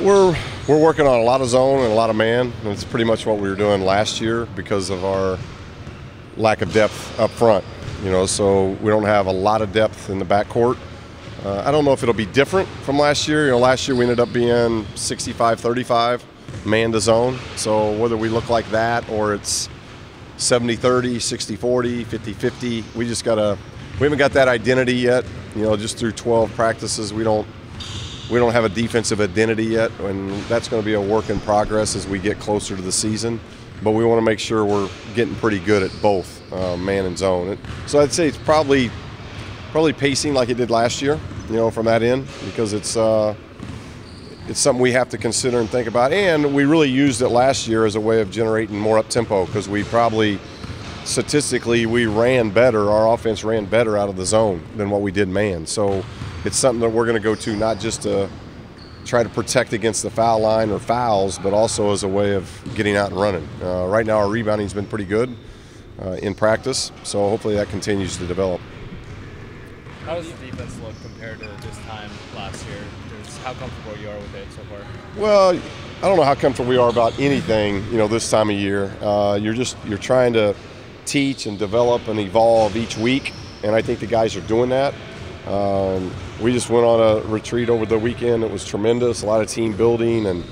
We're working on a lot of zone and a lot of man. And it's pretty much what we were doing last year because of our lack of depth up front. So we don't have a lot of depth in the backcourt. I don't know if it'll be different from last year. Last year we ended up being 65-35 man to zone. So whether we look like that or it's 70-30, 60-40, 50-50, we haven't got that identity yet. Just through 12 practices, we don't have a defensive identity yet, and that's going to be a work in progress as we get closer to the season. But we want to make sure we're getting pretty good at both man and zone. So I'd say it's probably pacing like it did last year, from that end, because it's something we have to consider and think about. And we really used it last year as a way of generating more up tempo because we probably statistically our offense ran better out of the zone than what we did man. So it's something that we're going to go to not just to try to protect against the foul line or fouls, but also as a way of getting out and running. Right now our rebounding's been pretty good in practice, so hopefully that continues to develop. How does the defense look compared to this time last year? How comfortable you are with it so far? Well, I don't know how comfortable we are about anything, this time of year. You're trying to teach and develop and evolve each week, and I think the guys are doing that. We just went on a retreat over the weekend. It was tremendous, a lot of team building, and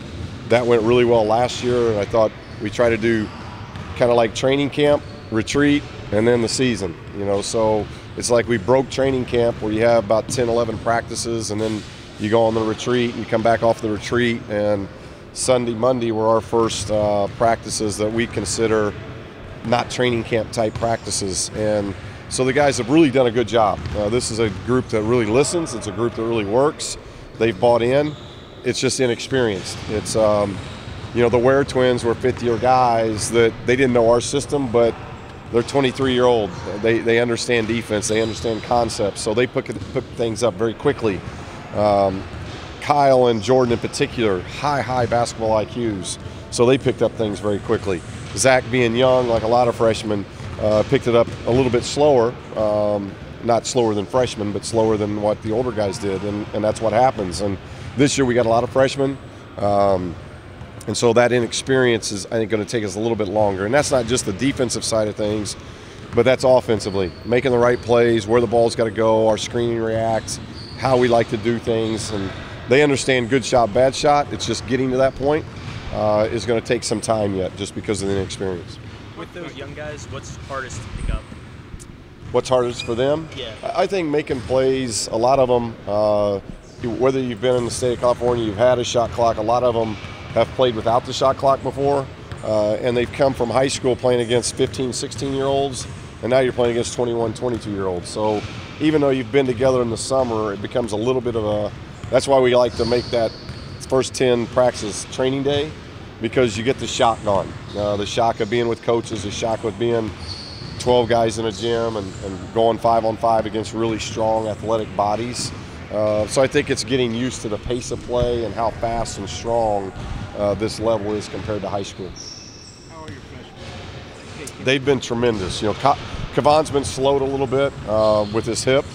that went really well last year. And I thought we try to do kind of like training camp, retreat, and then the season. So it's like we broke training camp where you have about 10, 11 practices, and then you go on the retreat and you come back off the retreat, and Sunday, Monday were our first practices that we consider not training camp type practices. And so the guys have really done a good job. This is a group that really listens. It's a group that really works. They've bought in. It's just inexperienced. It's, the Ware twins were fifth-year guys that they didn't know our system, but they're 23-year-old. They understand defense. They understand concepts. So they pick things up very quickly. Kyle and Jordan in particular, high basketball IQs. So they picked up things very quickly. Zach, being young, like a lot of freshmen, picked it up a little bit slower, not slower than freshmen, but slower than what the older guys did, and that's what happens. And this year we got a lot of freshmen, and so that inexperience is, I think, going to take us a little bit longer. And that's not just the defensive side of things, but that's offensively, making the right plays, where the ball's got to go, our screening reacts, how we like to do things, and they understand good shot, bad shot. It's just getting to that point is going to take some time yet, just because of the inexperience. With those young guys, what's hardest to pick up? What's hardest for them? Yeah. I think making plays, a lot of them, whether you've been in the state of California, you've had a shot clock, a lot of them have played without the shot clock before, and they've come from high school playing against 15, 16-year-olds, and now you're playing against 21, 22-year-olds. So even though you've been together in the summer, it becomes a little bit of a, that's why we like to make that first 10 practice training day, because you get the shock gone. The shock of being with coaches, the shock of being 12 guys in a gym and going 5-on-5 against really strong athletic bodies. So I think it's getting used to the pace of play and how fast and strong this level is compared to high school. How are your freshmen? They've been tremendous. Kavon's been slowed a little bit with his hip.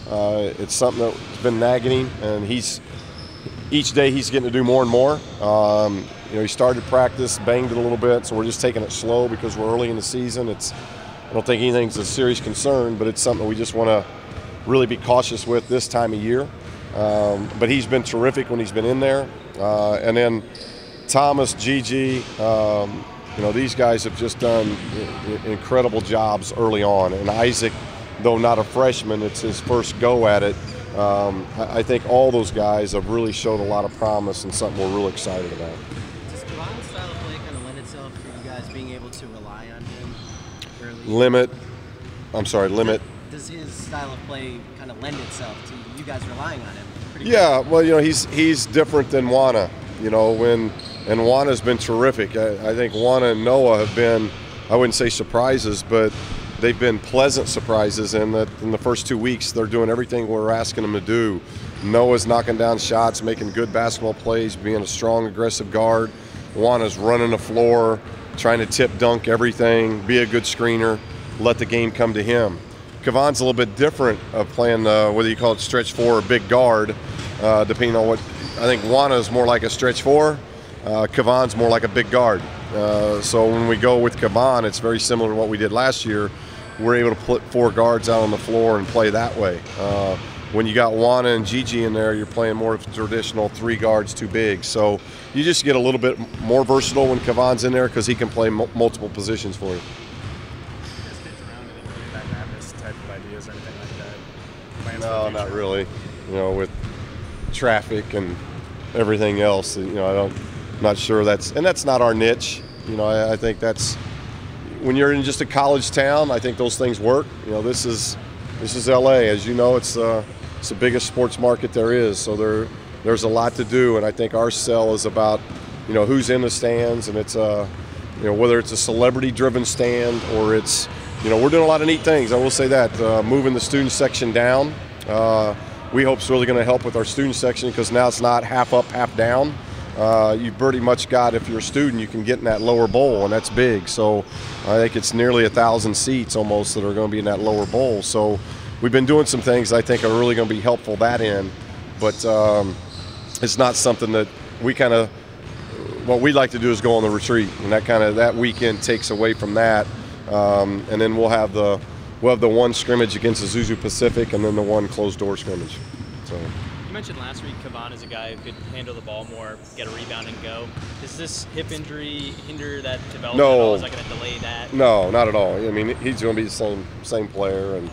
It's something that's been nagging him, and each day he's getting to do more and more. He started practice, banged it a little bit, so we're just taking it slow because we're early in the season. I don't think anything's a serious concern, but it's something we just want to really be cautious with this time of year. But he's been terrific when he's been in there. And then Thomas, Gigi, these guys have just done incredible jobs early on. And Isaac, though not a freshman, it's his first go at it. I think all those guys have really showed a lot of promise and something we're real excited about. Does Kavon's style of play kind of lend itself for you guys being able to rely on him early? Limit. Does his style of play kind of lend itself to you guys relying on him? Yeah, well, he's different than Wana. And Wana's been terrific. I think Wana and Noah have been, I wouldn't say surprises, but they've been pleasant surprises in that in the first 2 weeks they're doing everything we're asking them to do. Noah's knocking down shots, making good basketball plays, being a strong, aggressive guard. Wana's running the floor, trying to tip dunk everything, be a good screener, let the game come to him. Kavon's a little bit different of playing, whether you call it stretch four or big guard, depending on what I think Juana is more like a stretch four. Kavan's more like a big guard. So when we go with Kavan, it's very similar to what we did last year. We're able to put 4 guards out on the floor and play that way. When you got Juana and Gigi in there, you're playing more of a traditional 3 guards, 2 bigs. So you just get a little bit more versatile when Kavan's in there because he can play multiple positions for you. No, not really. You know, with traffic and everything else, you know, I'm not sure that's not our niche. You know, I think that's when you're in just a college town. I think those things work. You know, this is LA, as you know. It's the biggest sports market there is. So there's a lot to do, and I think our sell is about, you know, who's in the stands, and it's you know, whether it's a celebrity-driven stand or it's, you know, we're doing a lot of neat things. I will say that moving the student section down, we hope is really going to help with our student section because now it's not half up, half down. You pretty much got, if you're a student, you can get in that lower bowl, and that's big. So I think it's nearly 1,000 seats almost that are going to be in that lower bowl. So we've been doing some things I think are really going to be helpful that end, but it's not something that we kind of, what we'd like to do is go on the retreat, and that weekend takes away from that. And then we'll have the one scrimmage against Azusa Pacific, and then the one closed door scrimmage. So. You mentioned last week Kavan is a guy who could handle the ball more, get a rebound and go. Does this hip injury hinder that development at all? Is that going to delay that? No, not at all. I mean, he's going to be the same player, and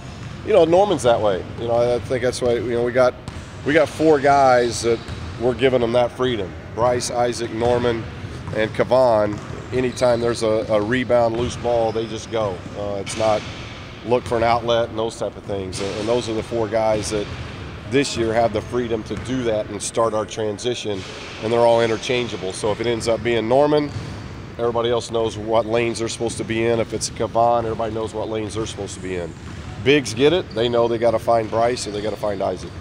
you know, Norman's that way. You know, I think that's why, you know, we got 4 guys that we're giving them that freedom. Bryce, Isaac, Norman, and Kavan. Anytime there's a rebound, loose ball, they just go. It's not look for an outlet and those type of things. And those are the 4 guys that this year have the freedom to do that and start our transition, and they're all interchangeable. So if it ends up being Norman, everybody else knows what lanes they're supposed to be in. If it's Kavan, everybody knows what lanes they're supposed to be in. Bigs get it. They know they got to find Bryce or they got to find Isaac.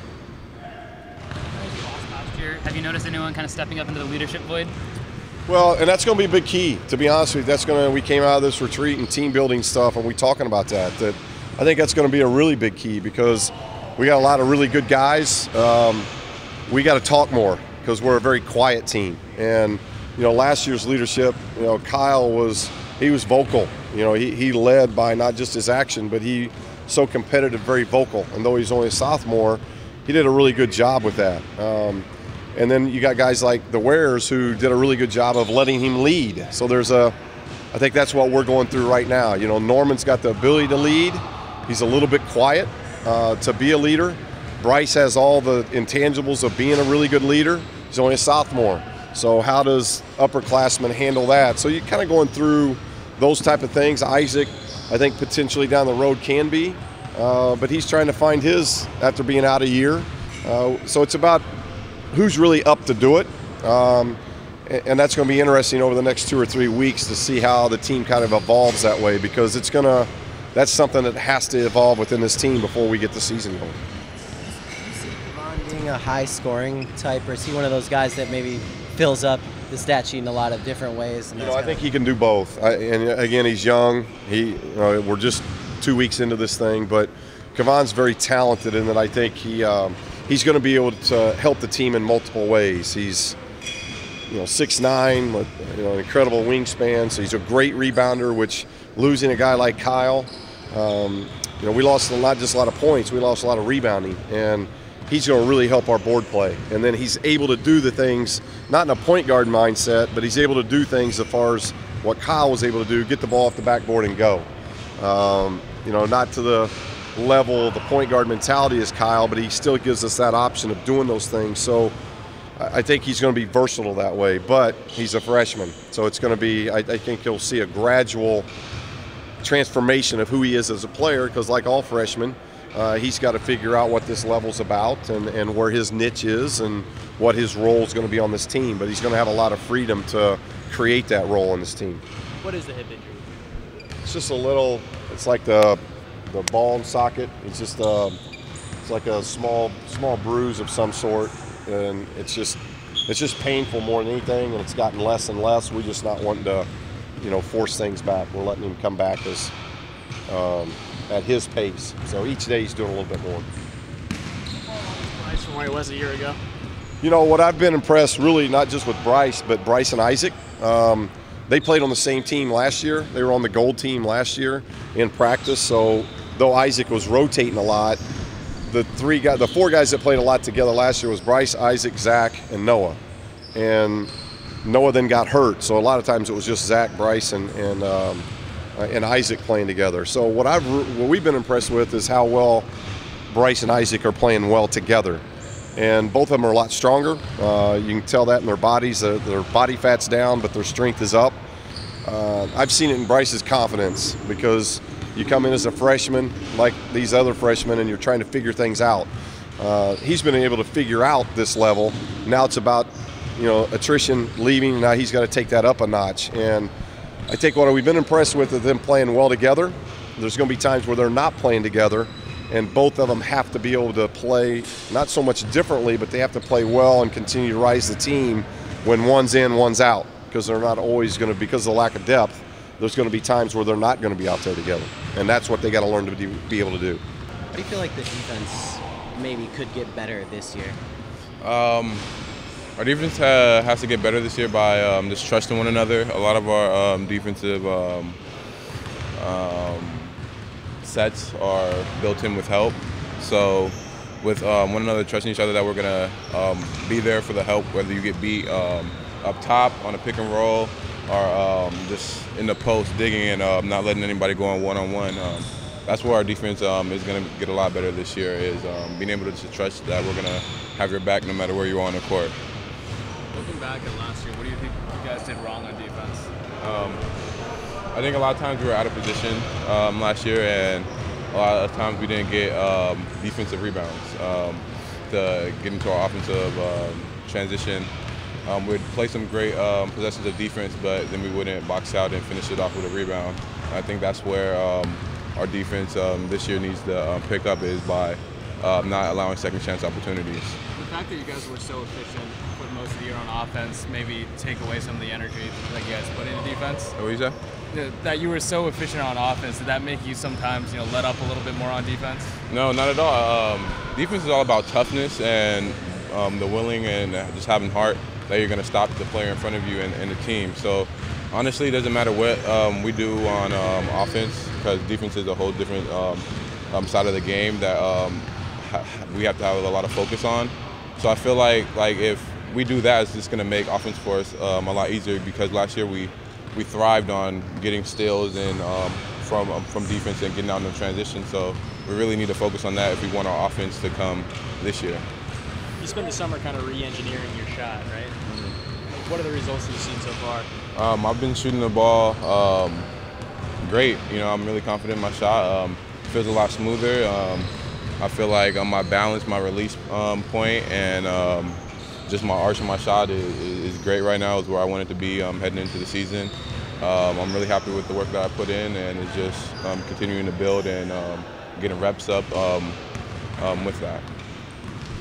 Last year, have you noticed anyone kind of stepping up into the leadership void? Well, and that's going to be a big key, to be honest with you. We came out of this retreat and team building stuff, and we talking about that I think that's going to be a really big key because we got a lot of really good guys. We got to talk more because we're a very quiet team. And, you know, last year's leadership, you know, Kyle was vocal. You know, he led by not just his action, but he so competitive, very vocal. And though he's only a sophomore, he did a really good job with that. And then you got guys like the Wares who did a really good job of letting him lead. So I think that's what we're going through right now. You know, Norman's got the ability to lead. He's a little bit quiet to be a leader. Bryce has all the intangibles of being a really good leader. He's only a sophomore. So how does upperclassmen handle that? So you're kind of going through those type of things. Isaac, I think potentially down the road can be, but he's trying to find his after being out a year. So it's about who's really up to do it. And that's going to be interesting over the next 2 or 3 weeks to see how the team kind of evolves that way, because that's something that has to evolve within this team before we get the season going. Do you see Kavan being a high-scoring type, or is he one of those guys that maybe fills up the stat sheet in a lot of different ways? And I think he can do both. And again, he's young. We're just 2 weeks into this thing, but Kavan's very talented in that I think he's going to be able to help the team in multiple ways. He's 6'9", with an incredible wingspan, so he's a great rebounder, which losing a guy like Kyle, we lost not just a lot of points, we lost a lot of rebounding, and he's going to really help our board play. And then he's able to do the things, not in a point guard mindset, but he's able to do things as far as what Kyle was able to do, get the ball off the backboard and go. Not to the level, the point guard mentality as Kyle, but he still gives us that option of doing those things. So I think he's going to be versatile that way, but he's a freshman. So it's going to be, I think you'll see a gradual transformation of who he is as a player, because like all freshmen, he's got to figure out what this level's about and where his niche is and what his role is going to be on this team. But he's going to have a lot of freedom to create that role on this team. What is the hip injury? It's just a little, it's like the ball and socket. It's just it's like a small bruise of some sort, and it's just painful more than anything, and it's gotten less and less. We're just not wanting to force things back. We're letting him come back as at his pace. So each day he's doing a little bit more. Nice from where he was a year ago. You know, what I've been impressed really not just with Bryce, but Bryce and Isaac. They played on the same team last year. They were on the gold team last year in practice. So though Isaac was rotating a lot, the four guys that played a lot together last year was Bryce, Isaac, Zach, and Noah. And Noah then got hurt, so a lot of times it was just Zach, Bryce, and Isaac playing together. So what we've been impressed with is how well Bryce and Isaac are playing well together. And both of them are a lot stronger. You can tell that in their bodies. Their body fat's down, but their strength is up. I've seen it in Bryce's confidence because you come in as a freshman like these other freshmen and you're trying to figure things out. He's been able to figure out this level. Now it's about, you know, attrition leaving. Now he's got to take that up a notch. And I think what we've been impressed with is them playing well together. There's going to be times where they're not playing together. And both of them have to be able to play not so much differently, but they have to play well and continue to rise the team when one's in, one's out, because they're not always going to, because of the lack of depth, there's going to be times where they're not going to be out there together. And that's what they got to learn to be able to do. How do you feel like the defense maybe could get better this year? Our defense has to get better this year by just trusting one another. A lot of our defensive sets are built in with help. So with one another trusting each other that we're going to be there for the help, whether you get beat up top on a pick and roll or just in the post digging and not letting anybody go on one-on-one. That's where our defense is going to get a lot better this year, is being able to just trust that we're going to have your back no matter where you are on the court. Looking back at last year, what do you think you guys did wrong on defense? I think a lot of times we were out of position last year, and a lot of times we didn't get defensive rebounds to get into our offensive transition. We'd play some great possessions of defense, but then we wouldn't box out and finish it off with a rebound. I think that's where our defense this year needs to pick up, is by not allowing second chance opportunities. The fact that you guys were so efficient for most of the year on offense maybe take away some of the energy that you guys put into defense? What did you say? That you were so efficient on offense, did that make you sometimes, you know, let up a little bit more on defense? No, not at all. Defense is all about toughness and the willing and just having heart that you're going to stop the player in front of you and the team. So honestly, it doesn't matter what we do on offense, because defense is a whole different side of the game that we have to have a lot of focus on. So I feel like if we do that, it's just going to make offense for us a lot easier, because last year we thrived on getting steals and from defense and getting out in the transition. So we really need to focus on that if we want our offense to come this year. You spent the summer kind of re-engineering your shot, right? Mm-hmm. What are the results you've seen so far? I've been shooting the ball great. You know, I'm really confident in my shot. Feels a lot smoother. I feel like my balance, my release point, and just my arch of my shot is great right now. Is where I want it to be heading into the season. I'm really happy with the work that I put in, and it's just continuing to build and getting reps up with that.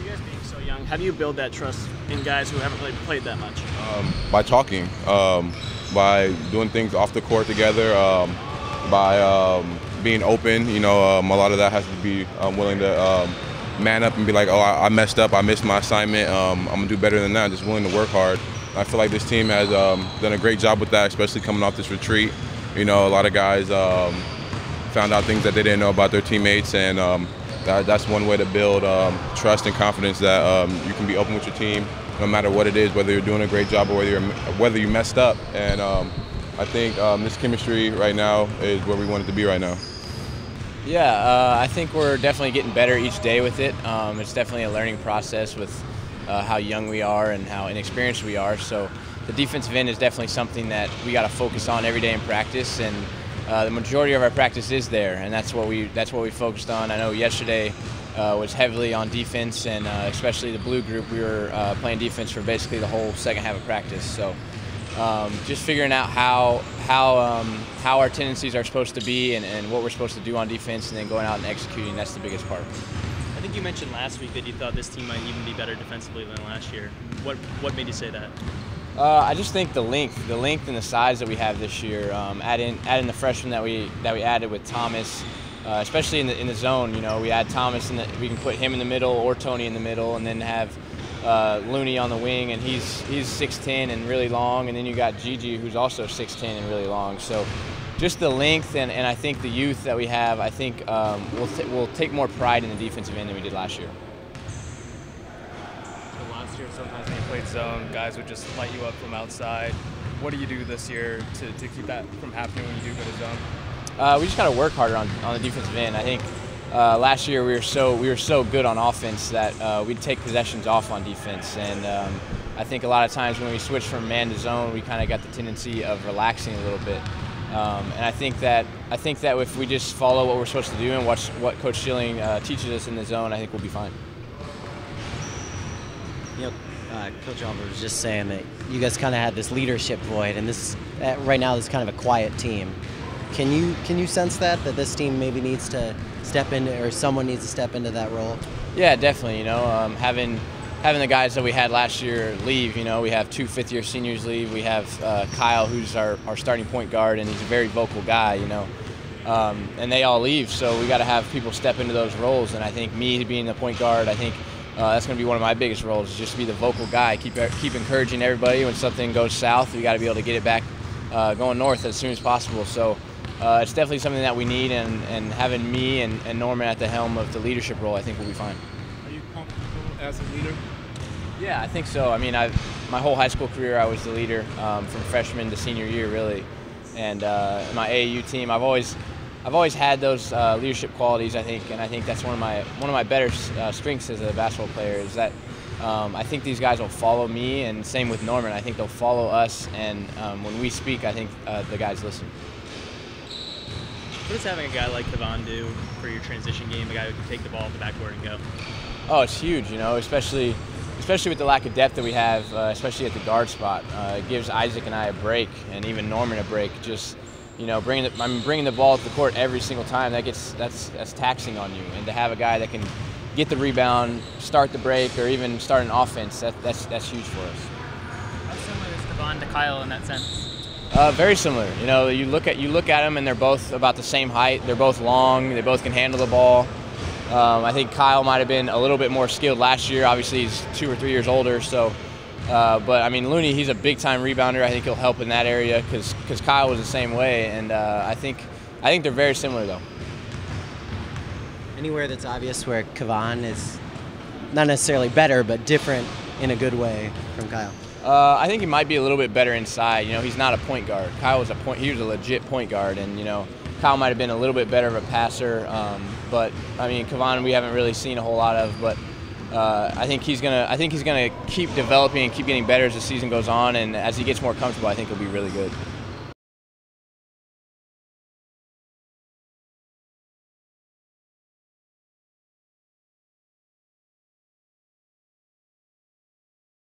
You guys being so young, how do you build that trust in guys who haven't really played that much? By talking, by doing things off the court together, by being open. You know, a lot of that has to be willing to man up and be like, oh, I messed up, I missed my assignment, I'm going to do better than that, just willing to work hard. I feel like this team has done a great job with that, especially coming off this retreat. You know, a lot of guys found out things that they didn't know about their teammates, and that's one way to build trust and confidence, that you can be open with your team no matter what it is, whether you're doing a great job or whether you messed up. And I think this chemistry right now is where we want it to be right now. Yeah, I think we're definitely getting better each day with it. It's definitely a learning process with how young we are and how inexperienced we are. So the defensive end is definitely something that we got to focus on every day in practice, and the majority of our practice is there, and that's what we focused on. I know yesterday was heavily on defense, and especially the blue group, we were playing defense for basically the whole second half of practice. So just figuring out how our tendencies are supposed to be and what we're supposed to do on defense, and then going out and executing, that's the biggest part. I think you mentioned last week that you thought this team might even be better defensively than last year. What made you say that? I just think the length and the size that we have this year, adding the freshmen that we added with Thomas, especially in the zone. You know, we add Thomas, we can put him in the middle or Tony in the middle, and then have Looney on the wing, and he's 6'10" and really long, and then you got Gigi, who's also 6'10" and really long. So just the length and I think the youth that we have, I think we'll take more pride in the defensive end than we did last year. So last year, sometimes when you played zone, guys would just light you up from outside. What do you do this year to keep that from happening when you do go to zone? We just got to work harder on the defensive end. I think last year we were so good on offense that we'd take possessions off on defense, and I think a lot of times when we switched from man to zone, we kind of got the tendency of relaxing a little bit. And I think that if we just follow what we're supposed to do and watch what Coach Schilling teaches us in the zone, I think we'll be fine. You know, Coach Albert was just saying that you guys kind of had this leadership void, and this right now is kind of a quiet team. Can you sense that this team maybe needs to step into, or someone needs to step into that role? Yeah, definitely. You know, having the guys that we had last year leave. You know, we have 2 fifth-year seniors leave. We have Kyle, who's our starting point guard, and he's a very vocal guy. You know, and they all leave, so we got to have people step into those roles. And I think me being the point guard, I think that's going to be one of my biggest roles, is just to be the vocal guy. Keep encouraging everybody. When something goes south, we got to be able to get it back going north as soon as possible. So. It's definitely something that we need, and having me and Norman at the helm of the leadership role, I think we'll be fine. Are you comfortable as a leader? Yeah, I think so. I mean, my whole high school career, I was the leader from freshman to senior year, really. And my AAU team, I've always had those leadership qualities, I think, and I think that's one of my better strengths as a basketball player, is that I think these guys will follow me, and same with Norman. I think they'll follow us, and when we speak, I think the guys listen. What does having a guy like Kevon do for your transition game, a guy who can take the ball at the backboard and go? Oh, it's huge, you know, especially with the lack of depth that we have, especially at the guard spot. It gives Isaac and I a break, and even Norman a break. Just, you know, bringing the ball to the court every single time, that's taxing on you. And to have a guy that can get the rebound, start the break, or even start an offense, that's huge for us. How similar is Kevon to Kyle in that sense? Very similar. You know, you look at them, and they're both about the same height. They're both long. They both can handle the ball. I think Kyle might have been a little bit more skilled last year. Obviously, he's 2 or 3 years older. So, but I mean, Looney, he's a big-time rebounder. I think he'll help in that area because Kyle was the same way. And I think they're very similar, though. Anywhere that's obvious where Kevon is not necessarily better, but different in a good way from Kyle? I think he might be a little bit better inside. You know, he's not a point guard. Kyle was he was a legit point guard, and you know, Kyle might have been a little bit better of a passer. But I mean, Kevon, we haven't really seen a whole lot of. But I think he's gonna keep developing and keep getting better as the season goes on, and as he gets more comfortable, I think he'll be really good.